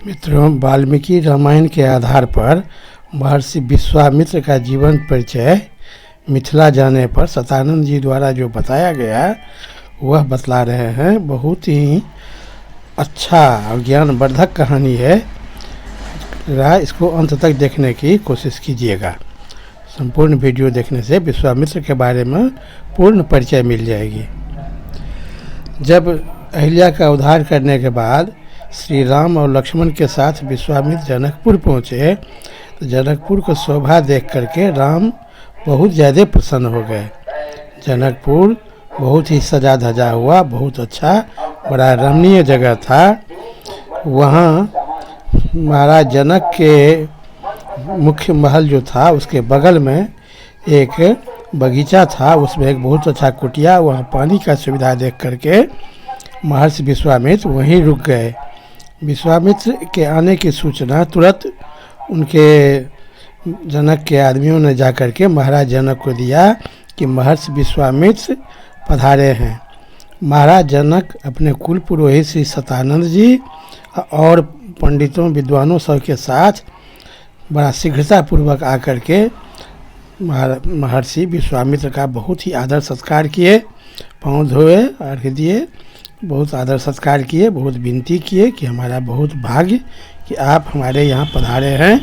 मित्रों, वाल्मीकि रामायण के आधार पर महर्षि विश्वामित्र का जीवन परिचय मिथिला जाने पर सतानंद जी द्वारा जो बताया गया वह बतला रहे हैं। बहुत ही अच्छा और ज्ञानवर्धक कहानी है। इसको अंत तक देखने की कोशिश कीजिएगा। संपूर्ण वीडियो देखने से विश्वामित्र के बारे में पूर्ण परिचय मिल जाएगी। जब अहिल्या का उद्धार करने के बाद श्री राम और लक्ष्मण के साथ विश्वामित्र जनकपुर पहुँचे तो जनकपुर को शोभा देख करके राम बहुत ज़्यादा प्रसन्न हो गए। जनकपुर बहुत ही सजा धजा हुआ, बहुत अच्छा बड़ा रमणीय जगह था। वहाँ महाराज जनक के मुख्य महल जो था उसके बगल में एक बगीचा था, उसमें एक बहुत अच्छा कुटिया, वहाँ पानी का सुविधा देख करके महर्षि विश्वामित्र वहीं रुक गए। विश्वामित्र के आने की सूचना तुरंत उनके जनक के आदमियों ने जाकर के महाराज जनक को दिया कि महर्षि विश्वामित्र पधारे हैं। महाराज जनक अपने कुल पुरोहित श्री सतानंद जी और पंडितों विद्वानों सब के साथ बड़ा शीघ्रतापूर्वक आकर के महर्षि विश्वामित्र का बहुत ही आदर सत्कार किए, पाँव धोए, अर्घ्य दिए, बहुत आदर सत्कार किए, बहुत विनती किए कि हमारा बहुत भाग्य कि आप हमारे यहाँ पधारे हैं।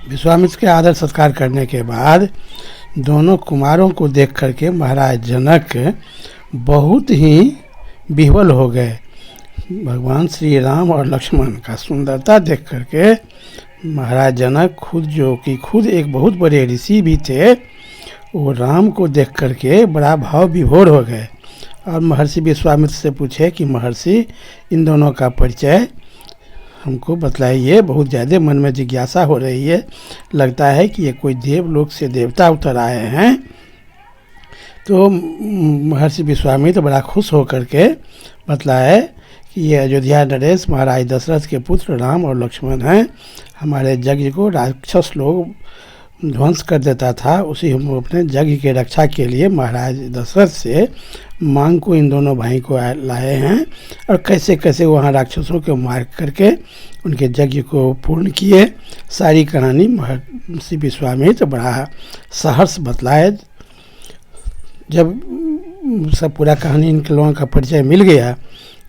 विश्वामित्र के आदर सत्कार करने के बाद दोनों कुमारों को देख करके महाराज जनक बहुत ही विह्वल हो गए। भगवान श्री राम और लक्ष्मण का सुंदरता देख करके महाराज जनक खुद एक बहुत बड़े ऋषि भी थे, वो राम को देख करके बड़ा भाव विभोर हो गए और महर्षि विश्वामित्र से पूछे कि महर्षि इन दोनों का परिचय हमको बतलाइए, बहुत ज़्यादा मन में जिज्ञासा हो रही है, लगता है कि ये कोई देवलोक से देवता उतर आए हैं। तो महर्षि विश्वामित्र बड़ा खुश होकर के बतलाए कि ये अयोध्या नरेश महाराज दशरथ के पुत्र राम और लक्ष्मण हैं। हमारे यज्ञ को राक्षस लोग ध्वंस कर देता था, उसी हम अपने यज्ञ के रक्षा के लिए महाराज दशरथ से मांग को इन दोनों भाई को लाए हैं और कैसे कैसे वहाँ राक्षसों को मार करके उनके यज्ञ को पूर्ण किए। सारी कहानी महर्षि विश्वामित्र बड़ा सहर्ष बतलाए। जब सब पूरा कहानी इन लोगों का परिचय मिल गया,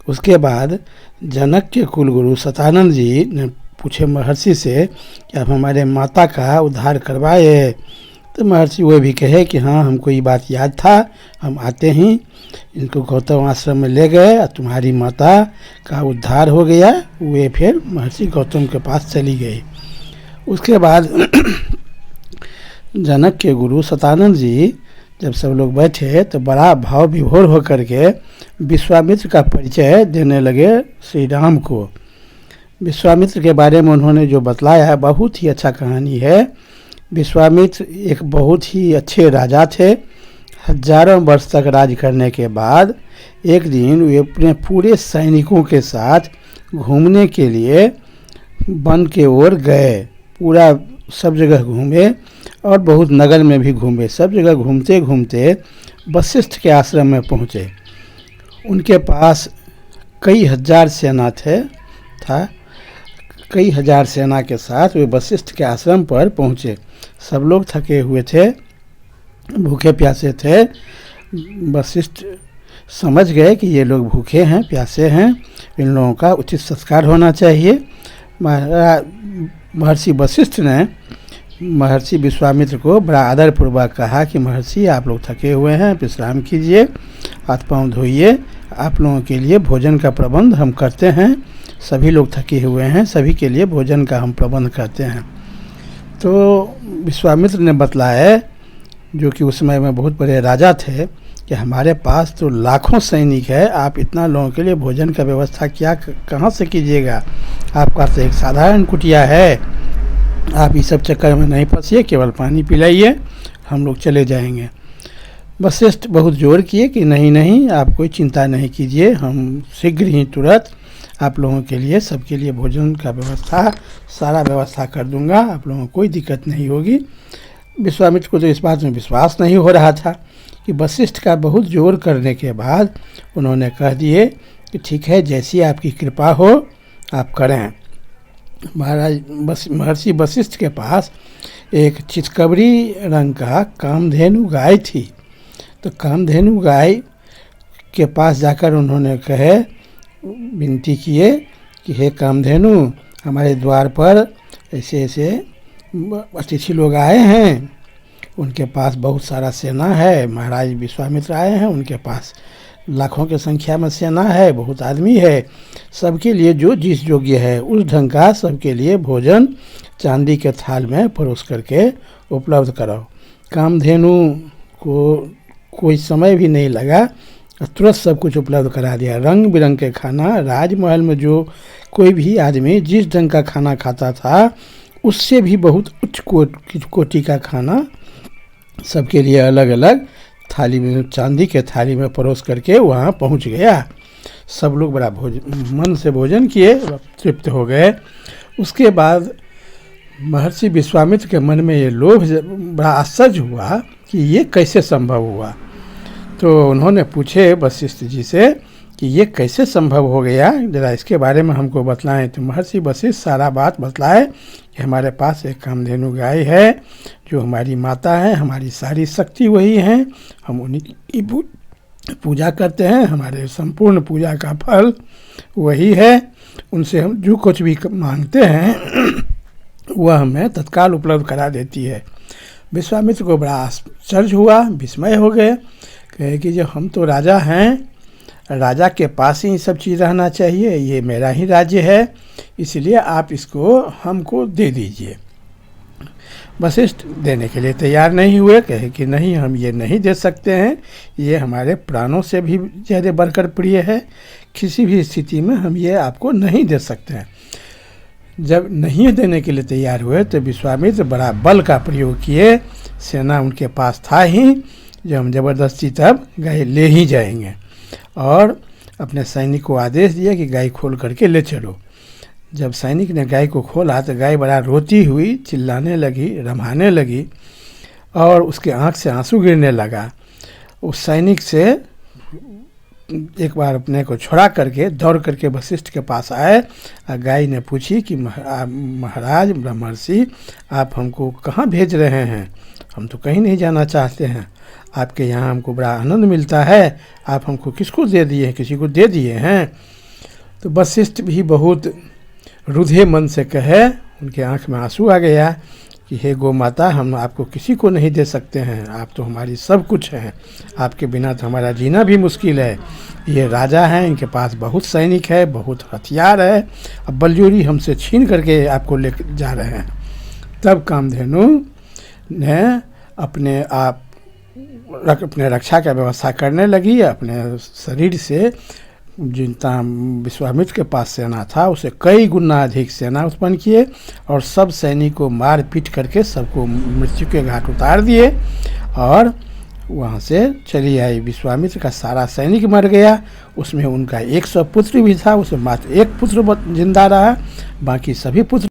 उसके बाद जनक के कुलगुरु सतानंद जी ने पूछे महर्षि से कि आप हमारे माता का उद्धार करवाए। तो महर्षि वो भी कहे कि हाँ, हमको ये बात याद था, हम आते ही इनको गौतम आश्रम में ले गए और तुम्हारी माता का उद्धार हो गया। वे फिर महर्षि गौतम के पास चली गई। उसके बाद जनक के गुरु सतानंद जी जब सब लोग बैठे तो बड़ा भाव विभोर होकर के विश्वामित्र का परिचय देने लगे श्री राम को। विश्वामित्र के बारे में उन्होंने जो बतलाया है बहुत ही अच्छा कहानी है। विश्वामित्र एक बहुत ही अच्छे राजा थे। हजारों वर्ष तक राज करने के बाद एक दिन वे अपने पूरे सैनिकों के साथ घूमने के लिए वन के ओर गए। पूरा सब जगह घूमे और बहुत नगर में भी घूमे। सब जगह घूमते घूमते वशिष्ठ के आश्रम में पहुँचे। उनके पास कई हजार सेना था। कई हजार सेना के साथ वे वशिष्ठ के आश्रम पर पहुँचे। सब लोग थके हुए थे, भूखे प्यासे थे। वशिष्ठ समझ गए कि ये लोग भूखे हैं, प्यासे हैं, इन लोगों का उचित संस्कार होना चाहिए। महर्षि वशिष्ठ ने महर्षि विश्वामित्र को बड़ा आदरपूर्वक कहा कि महर्षि आप लोग थके हुए हैं, विश्राम कीजिए, हाथ पांव धोइए, आप लोगों के लिए भोजन का प्रबंध हम करते हैं। सभी लोग थके हुए हैं, सभी के लिए भोजन का हम प्रबंध करते हैं। तो विश्वामित्र ने बतलाया, जो कि उस समय में बहुत बड़े राजा थे, कि हमारे पास तो लाखों सैनिक है, आप इतना लोगों के लिए भोजन का व्यवस्था कहाँ से कीजिएगा। आपका तो एक साधारण कुटिया है, आप इस सब चक्कर में नहीं फंसिए, केवल पानी पिलाइए, हम लोग चले जाएंगे। वशिष्ठ बहुत जोर किए कि नहीं, आप कोई चिंता नहीं कीजिए, हम शीघ्र ही तुरंत आप लोगों के लिए सबके लिए भोजन का सारा व्यवस्था कर दूंगा, आप लोगों को कोई दिक्कत नहीं होगी। विश्वामित्र को तो इस बात में विश्वास नहीं हो रहा था कि वशिष्ठ का बहुत जोर करने के बाद उन्होंने कह दिए कि ठीक है, जैसी आपकी कृपा हो आप करें। महर्षि वशिष्ठ के पास एक चितकबरी रंग का कामधेनु गाय थी। तो कामधेनु गाय के पास जाकर उन्होंने विनती किए कि हे कामधेनु, हमारे द्वार पर ऐसे ऐसे अतिथि लोग आए हैं, उनके पास बहुत सारा सेना है, महाराज विश्वामित्र आए हैं, उनके पास लाखों की संख्या में सेना है, बहुत आदमी है, सबके लिए जो जिस योग्य है उस ढंग का सबके लिए भोजन चांदी के थाल में परोस करके उपलब्ध कराओ। कामधेनु को कोई समय भी नहीं लगा, तुरंत सब कुछ उपलब्ध करा दिया। रंग बिरंग के खाना, राजमहल में जो कोई भी आदमी जिस ढंग का खाना खाता था उससे भी बहुत उच्च कोटि का खाना सबके लिए अलग अलग थाली में, चांदी के थाली में परोस करके वहाँ पहुँच गया। सब लोग बड़ा मन से भोजन किए, तृप्त हो गए। उसके बाद महर्षि विश्वामित्र के मन में ये लोभ बड़ा आश्चर्य हुआ कि ये कैसे संभव हुआ। तो उन्होंने पूछे वशिष्ठ जी से कि ये कैसे संभव हो गया, जरा इसके बारे में हमको बतलाएं। तो महर्षि वशिष्ठ सारा बात बतलाए कि हमारे पास एक कामधेनु गाय है जो हमारी माता है, हमारी सारी शक्ति वही है, हम उन्हीं की पूजा करते हैं, हमारे संपूर्ण पूजा का फल वही है, उनसे हम जो कुछ भी मांगते हैं वह हमें तत्काल उपलब्ध करा देती है। विश्वामित्र को बड़ा आश्चर्य हुआ, विस्मय हो गए, कहे कि जो हम तो राजा हैं, राजा के पास ही सब चीज़ रहना चाहिए, ये मेरा ही राज्य है, इसलिए आप इसको हमको दे दीजिए। वशिष्ठ देने के लिए तैयार नहीं हुए, कहे कि नहीं, हम ये नहीं दे सकते हैं, ये हमारे प्राणों से भी ज़्यादा बढ़कर प्रिय है, किसी भी स्थिति में हम ये आपको नहीं दे सकते हैं। जब नहीं देने के लिए तैयार हुए तो विश्वामित्र बड़ा बल का प्रयोग किए, सेना उनके पास था ही, जो हम ज़बरदस्ती तब गाय ले ही जाएंगे, और अपने सैनिक को आदेश दिया कि गाय खोल करके ले चलो। जब सैनिक ने गाय को खोला तो गाय बड़ा रोती हुई चिल्लाने लगी, रमाने लगी, और उसके आंख से आंसू गिरने लगा। उस सैनिक से एक बार अपने को छुड़ा करके दौड़ करके वशिष्ठ के पास आए, और गाय ने पूछी कि महाराज ब्रह्मर्षि, आप हमको कहाँ भेज रहे हैं, हम तो कहीं नहीं जाना चाहते हैं, आपके यहाँ हमको बड़ा आनंद मिलता है, आप हमको किसको दे दिए हैं, किसी को दे दिए हैं। तो वशिष्ठ भी बहुत रुधे मन से कहे, उनके आंख में आंसू आ गया कि हे गौ माता, हम आपको किसी को नहीं दे सकते हैं, आप तो हमारी सब कुछ हैं, आपके बिना तो हमारा जीना भी मुश्किल है। ये राजा हैं, इनके पास बहुत सैनिक है, बहुत हथियार है, अब बलजोरी हमसे छीन करके आपको ले जा रहे हैं। तब कामधेनु ने अपने रक्षा का व्यवस्था करने लगी, अपने शरीर से जितना विश्वामित्र के पास सेना था उसे कई गुना अधिक सेना उत्पन्न किए, और सब सैनिक को मार पीट करके सबको मृत्यु के घाट उतार दिए, और वहाँ से चली आई। विश्वामित्र का सारा सैनिक मर गया, उसमें उनका 100 पुत्र भी था, उसमें मात्र एक पुत्र जिंदा रहा, बाकी सभी पुत्र